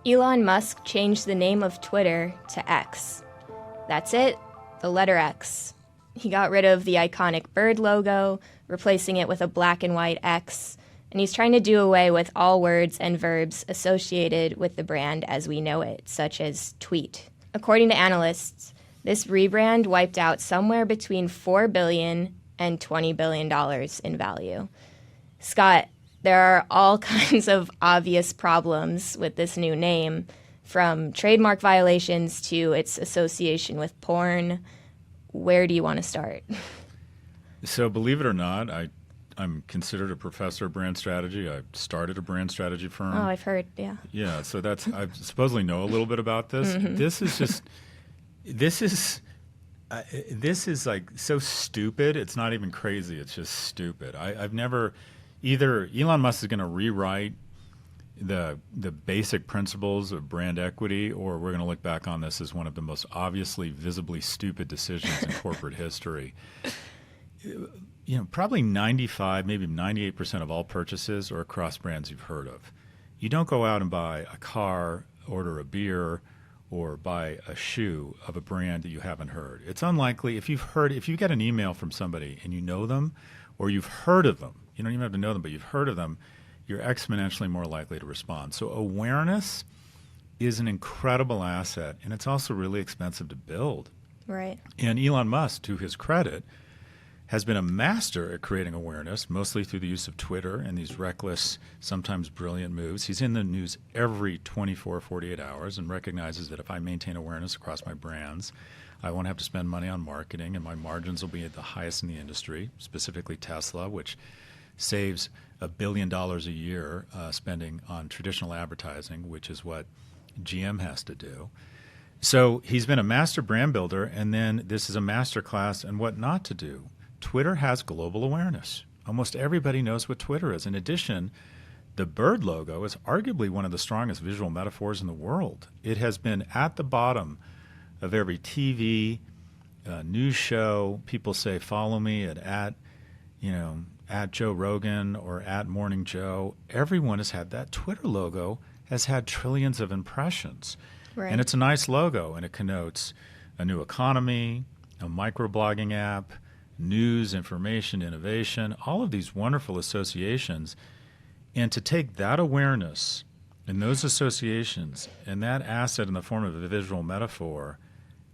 Elon Musk changed the name of Twitter to X. That's it, the letter X. He got rid of the iconic bird logo, replacing it with a black and white X, and he's trying to do away with all words and verbs associated with the brand as we know it, such as tweet. According to analysts, this rebrand wiped out somewhere between $4 billion and $20 billion in value. Scott, there are all kinds of obvious problems with this new name, from trademark violations to its association with porn. Where do you want to start? So believe it or not, I'm considered a professor of brand strategy. I started a brand strategy firm. Oh, I've heard, yeah. Yeah, so I supposedly know a little bit about this. Mm-hmm. This is like so stupid. It's not even crazy. It's just stupid. I've never either Elon Musk is going to rewrite the basic principles of brand equity, or we're going to look back on this as one of the most obviously, visibly stupid decisions in corporate history. You know, probably 95, maybe 98% of all purchases are across brands you've heard of. You don't go out and buy a car, order a beer, or buy a shoe of a brand that you haven't heard. It's unlikely if you get an email from somebody and you know them, or you've heard of them. You don't even have to know them, but you've heard of them. You're exponentially more likely to respond. So awareness is an incredible asset, and it's also really expensive to build. Right. And Elon Musk, to his credit, has been a master at creating awareness, mostly through the use of Twitter and these reckless, sometimes brilliant moves. He's in the news every 24, 48 hours and recognizes that if I maintain awareness across my brands, I won't have to spend money on marketing, and my margins will be at the highest in the industry, specifically Tesla, which saves $1 billion a year spending on traditional advertising, which is what GM has to do. So he's been a master brand builder, and then this is a master class in what not to do. Twitter has global awareness. Almost everybody knows what Twitter is. In addition, the bird logo is arguably one of the strongest visual metaphors in the world. It has been at the bottom of every TV, news show. People say, follow me at Joe Rogan or at Morning Joe. Everyone has had that. Twitter logo has had trillions of impressions. Right. And it's a nice logo, and it connotes a new economy, a microblogging app, news, information, innovation, all of these wonderful associations. And to take that awareness and those associations and that asset in the form of a visual metaphor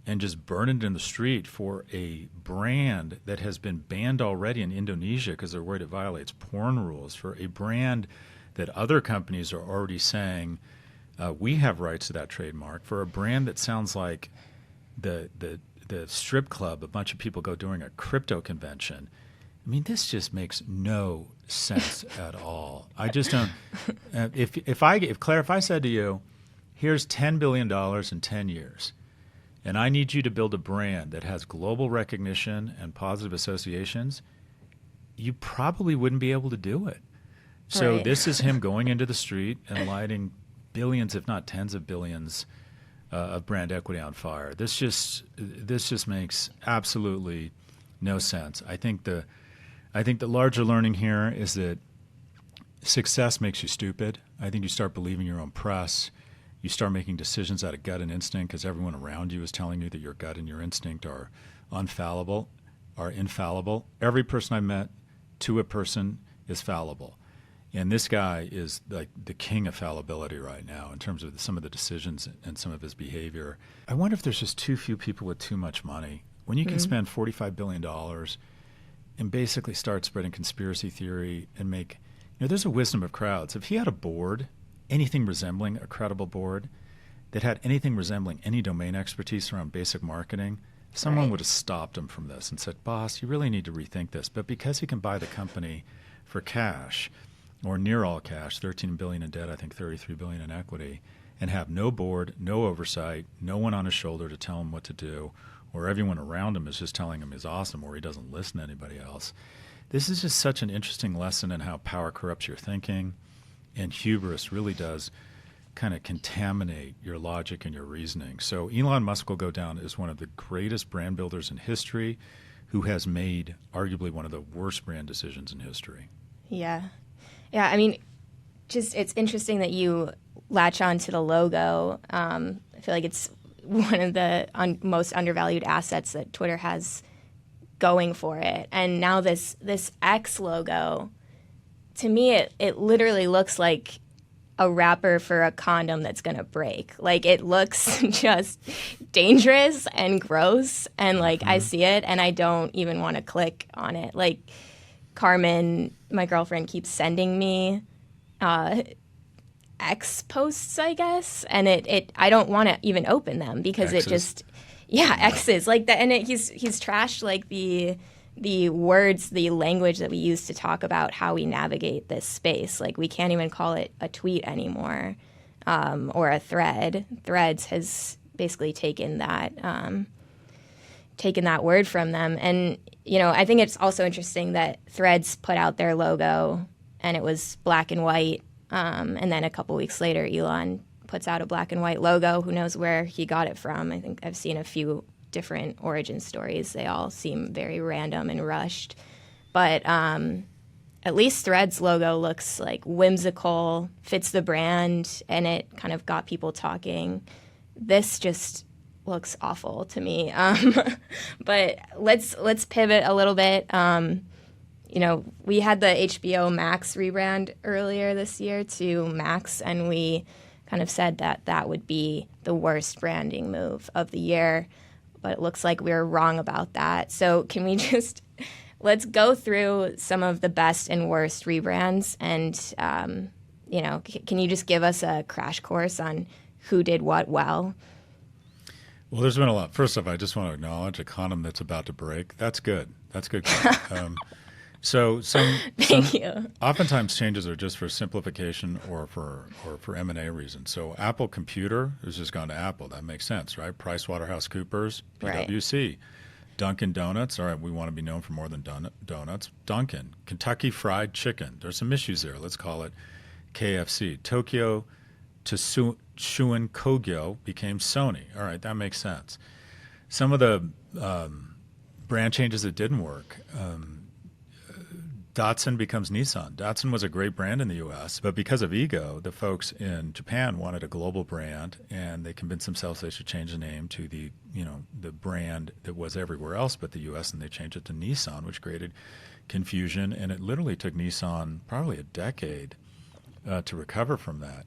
and just burn it in the street for a brand that has been banned already in Indonesia because they're worried it violates porn rules, for a brand that other companies are already saying we have rights to that trademark, for a brand that sounds like the strip club a bunch of people go during a crypto convention. I mean, this just makes no sense at all. I just don't. Claire, if I said to you, here's $10 billion in 10 years, and I need you to build a brand that has global recognition and positive associations, you probably wouldn't be able to do it. So Right. This is him going into the street and lighting billions, if not tens of billions, of brand equity on fire. This just makes absolutely no sense. I think the larger learning here is that success makes you stupid. I think you start believing your own press. You start making decisions out of gut and instinct because everyone around you is telling you that your gut and your instinct are infallible. Every person I met to a person is fallible. And this guy is like the king of fallibility right now in terms of some of the decisions and some of his behavior. I wonder if there's just too few people with too much money. When you can spend $45 billion and basically start spreading conspiracy theory and make, there's a wisdom of crowds. If he had a board, anything resembling a credible board, that had anything resembling any domain expertise around basic marketing, someone Right. would have stopped him from this and said, boss, you really need to rethink this. But because he can buy the company for cash, or near all cash, $13 billion in debt, I think $33 billion in equity, and have no board, no oversight, no one on his shoulder to tell him what to do, or everyone around him is just telling him he's awesome, or he doesn't listen to anybody else. This is just such an interesting lesson in how power corrupts your thinking, and hubris really does kind of contaminate your logic and your reasoning. So Elon Musk will go down as one of the greatest brand builders in history, who has made arguably one of the worst brand decisions in history. Yeah. Yeah, I mean, just it's interesting that you latch on to the logo. I feel like it's one of the most undervalued assets that Twitter has going for it. And now this X logo, to me, it literally looks like a wrapper for a condom that's going to break. Like, it looks just dangerous and gross. And, like, I see it and I don't even want to click on it. Like, Carmen, my girlfriend, keeps sending me X posts, I guess. And I don't want to even open them because X's. it just, X's. Like that. And he's trashed, like, the words, the language that we use to talk about how we navigate this space. Like, we can't even call it a tweet anymore, or a thread. Threads has basically taken that word from them. And, I think it's also interesting that Threads put out their logo and it was black and white. And then a couple weeks later, Elon puts out a black and white logo. Who knows where he got it from? I think I've seen a few different origin stories. They all seem very random and rushed. But at least Threads logo looks like whimsical, fits the brand, and it kind of got people talking. This just looks awful to me. But let's pivot a little bit. We had the HBO Max rebrand earlier this year to Max, and we kind of said that would be the worst branding move of the year. But it looks like we were wrong about that. So can we let's go through some of the best and worst rebrands, and can you just give us a crash course on who did what well? Well, there's been a lot. First off, I just want to acknowledge a condom that's about to break. That's good. That's good. Thank you. Oftentimes changes are just for simplification or for M&A reasons. So Apple Computer has just gone to Apple. That makes sense, right? PricewaterhouseCoopers, PwC. Right. Dunkin' Donuts. All right, we want to be known for more than donuts. Dunkin'. Kentucky Fried Chicken. There's some issues there. Let's call it KFC. Tokyo Tsushuin Kogyo became Sony. All right, that makes sense. Some of the brand changes that didn't work. Datsun becomes Nissan. Datsun was a great brand in the U.S., but because of ego, the folks in Japan wanted a global brand, and they convinced themselves they should change the name to the brand that was everywhere else but the U.S., and they changed it to Nissan, which created confusion, and it literally took Nissan probably a decade to recover from that.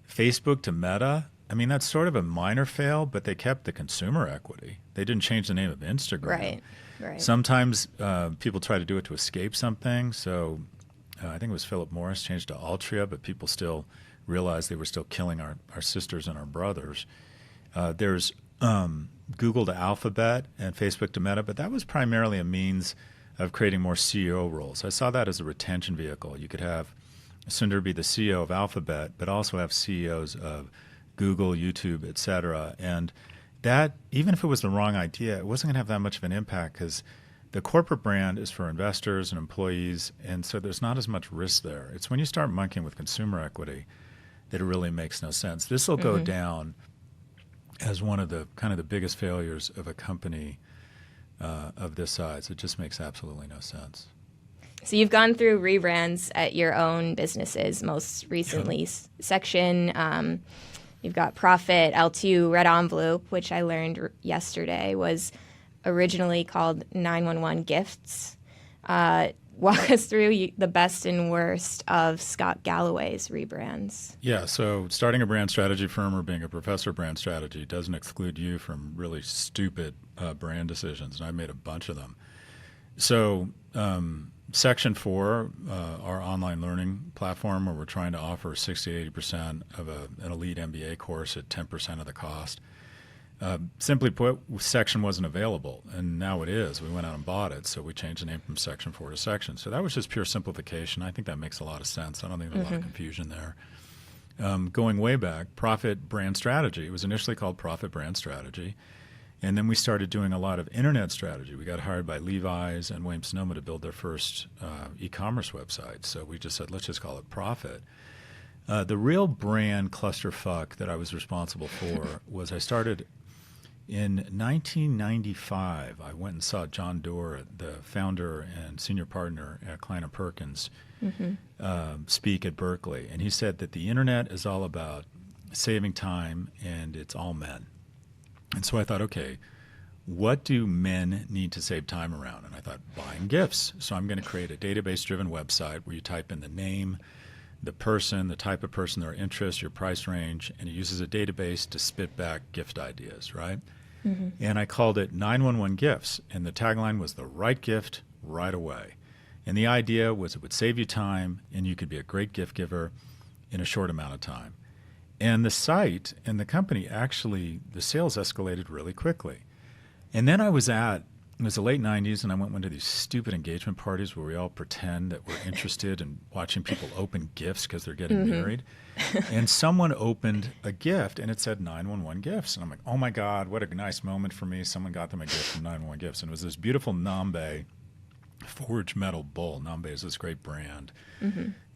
Facebook to Meta, I mean, that's sort of a minor fail, but they kept the consumer equity. They didn't change the name of Instagram. Right. Sometimes people try to do it to escape something. So I think it was Philip Morris changed to Altria, but people still realized they were still killing our sisters and our brothers. There's Google to Alphabet and Facebook to Meta, but that was primarily a means of creating more CEO roles. I saw that as a retention vehicle. You could have Sundar be the CEO of Alphabet, but also have CEOs of Google, YouTube, et cetera. And that, even if it was the wrong idea, it wasn't going to have that much of an impact because the corporate brand is for investors and employees, and so there's not as much risk there. It's when you start monkeying with consumer equity that it really makes no sense. This will go down as one of the kind of the biggest failures of a company of this size. It just makes absolutely no sense. So you've gone through rebrands at your own businesses, most recently Section. You've got Profit, L2, Red Envelope, which I learned yesterday was originally called 911 Gifts. Walk us through the best and worst of Scott Galloway's rebrands. Yeah, so starting a brand strategy firm or being a professor of brand strategy doesn't exclude you from really stupid brand decisions, and I made a bunch of them. So Section 4, our online learning platform, where we're trying to offer 60-80% of an elite MBA course at 10% of the cost. Simply put, Section wasn't available, and now it is. We went out and bought it, so we changed the name from Section 4 to Section. So that was just pure simplification. I think that makes a lot of sense. I don't think there's a lot of confusion there. Going way back, Profit Brand Strategy. It was initially called Profit Brand Strategy. And then we started doing a lot of internet strategy. We got hired by Levi's and Williams-Sonoma to build their first e-commerce website. So we just said, let's just call it Profit. The real brand clusterfuck that I was responsible for was I started in 1995. I went and saw John Doerr, the founder and senior partner at Klein & Perkins, speak at Berkeley. And he said that the internet is all about saving time, and it's all men. And so I thought, okay, what do men need to save time around? And I thought, buying gifts. So I'm going to create a database-driven website where you type in the name, the person, the type of person, their interests, your price range, and it uses a database to spit back gift ideas, right? Mm-hmm. And I called it 911 Gifts, and the tagline was the right gift right away. And the idea was it would save you time, and you could be a great gift giver in a short amount of time. And the site and the company actually, the sales escalated really quickly. And then it was the late 90s, and I went to these stupid engagement parties where we all pretend that we're interested in watching people open gifts because they're getting married. And someone opened a gift, and it said 911 Gifts. And I'm like, oh, my God, what a nice moment for me. Someone got them a gift from 911 Gifts. And it was this beautiful Nambe forged metal bowl. Nambe is this great brand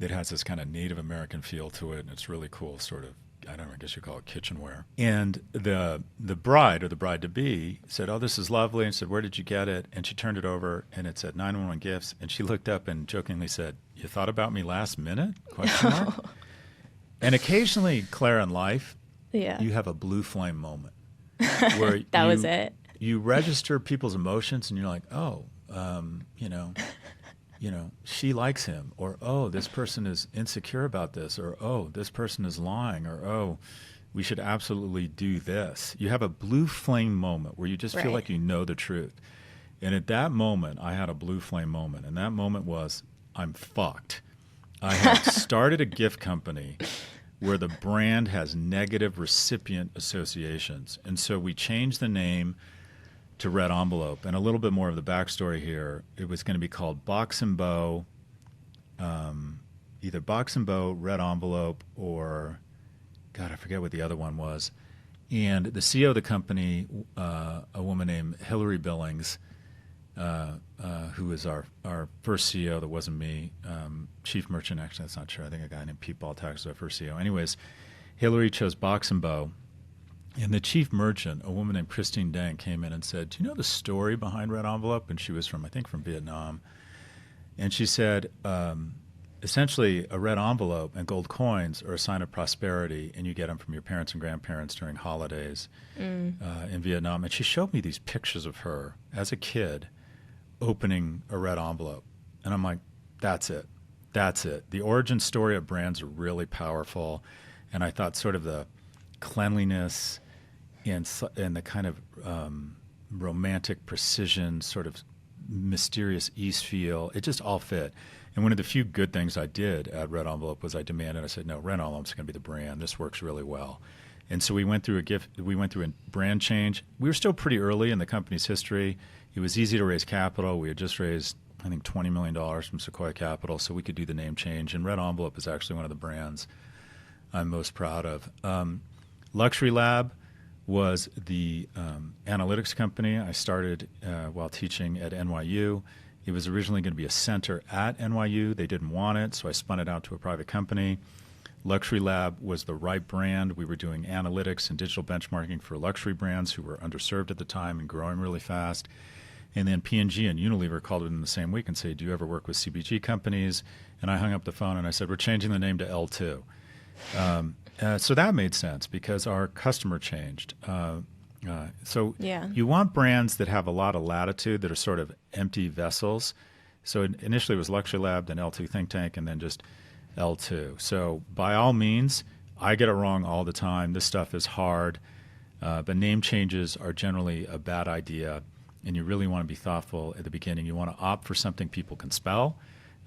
that has this kind of Native American feel to it, and it's really cool, sort of, I don't know, I guess you call it kitchenware. And the bride or the bride-to-be said, oh, this is lovely, and said, where did you get it? And she turned it over, and it said 911 Gifts, and she looked up and jokingly said, you thought about me last minute? Question mark. And occasionally, Claire, in life, you have a blue flame moment. Where that was it. You register people's emotions, and you're like, oh, she likes him, or, oh, this person is insecure about this, or, oh, this person is lying, or, oh, we should absolutely do this. You have a blue flame moment where you just feel like you know the truth. And at that moment, I had a blue flame moment, and that moment was, I'm fucked. I had started a gift company where the brand has negative recipient associations. And so we changed the name to Red Envelope. And a little bit more of the backstory here, it was going to be called Box and Bow, either Box and Bow, Red Envelope, or, God, I forget what the other one was. And the CEO of the company, a woman named Hillary Billings, who was our first CEO, that wasn't me, chief merchant, actually, that's not true. I think a guy named Pete Baltack was our first CEO. Anyways, Hillary chose Box and Bow. And the chief merchant, a woman named Christine Deng, came in and said, do you know the story behind Red Envelope? And she was from Vietnam. And she said, essentially, a red envelope and gold coins are a sign of prosperity, and you get them from your parents and grandparents during holidays in Vietnam. And she showed me these pictures of her as a kid opening a red envelope. And I'm like, that's it. That's it. The origin story of brands are really powerful. And I thought sort of the cleanliness and the kind of romantic precision, sort of mysterious East feel, it just all fit. And one of the few good things I did at Red Envelope was I demanded, I said, no, Red Envelope's going to be the brand. This works really well. And so we went through a brand change. We were still pretty early in the company's history. It was easy to raise capital. We had just raised, I think, $20 million from Sequoia Capital, so we could do the name change. And Red Envelope is actually one of the brands I'm most proud of. Luxury Lab was the analytics company I started while teaching at NYU. It was originally going to be a center at NYU. They didn't want it, so I spun it out to a private company. Luxury Lab was the right brand. We were doing analytics and digital benchmarking for luxury brands who were underserved at the time and growing really fast. And then P&G and Unilever called it in the same week and said, do you ever work with CPG companies? And I hung up the phone and I said, we're changing the name to L2. So that made sense because our customer changed. You want brands that have a lot of latitude, that are sort of empty vessels. So initially it was Luxury Lab, then L2 Think Tank, and then just L2. So by all means, I get it wrong all the time. This stuff is hard, but name changes are generally a bad idea, and you really want to be thoughtful at the beginning. You want to opt for something people can spell.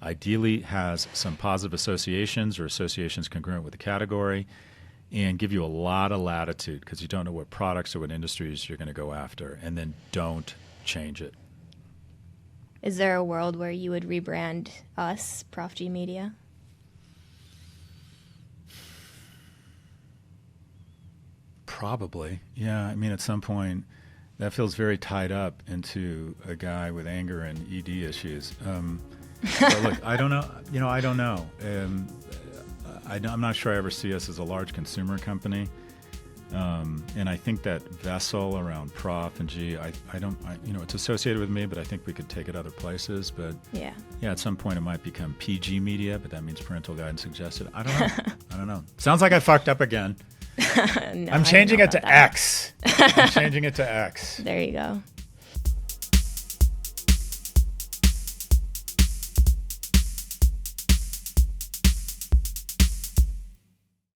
Ideally has some positive associations or associations congruent with the category, and give you a lot of latitude because you don't know what products or what industries you're going to go after, and then don't change it. Is there a world where you would rebrand us, Prof G Media? Probably, yeah. I mean, at some point, that feels very tied up into a guy with anger and ED issues. But look, I don't know. I don't know. I'm not sure I ever see us as a large consumer company. And I think that vessel around Prof and G, it's associated with me, but I think we could take it other places. But yeah, at some point it might become PG Media, but that means parental guidance suggested. I don't know. Sounds like I fucked up again. No, I'm changing it to X. I'm changing it to X. There you go.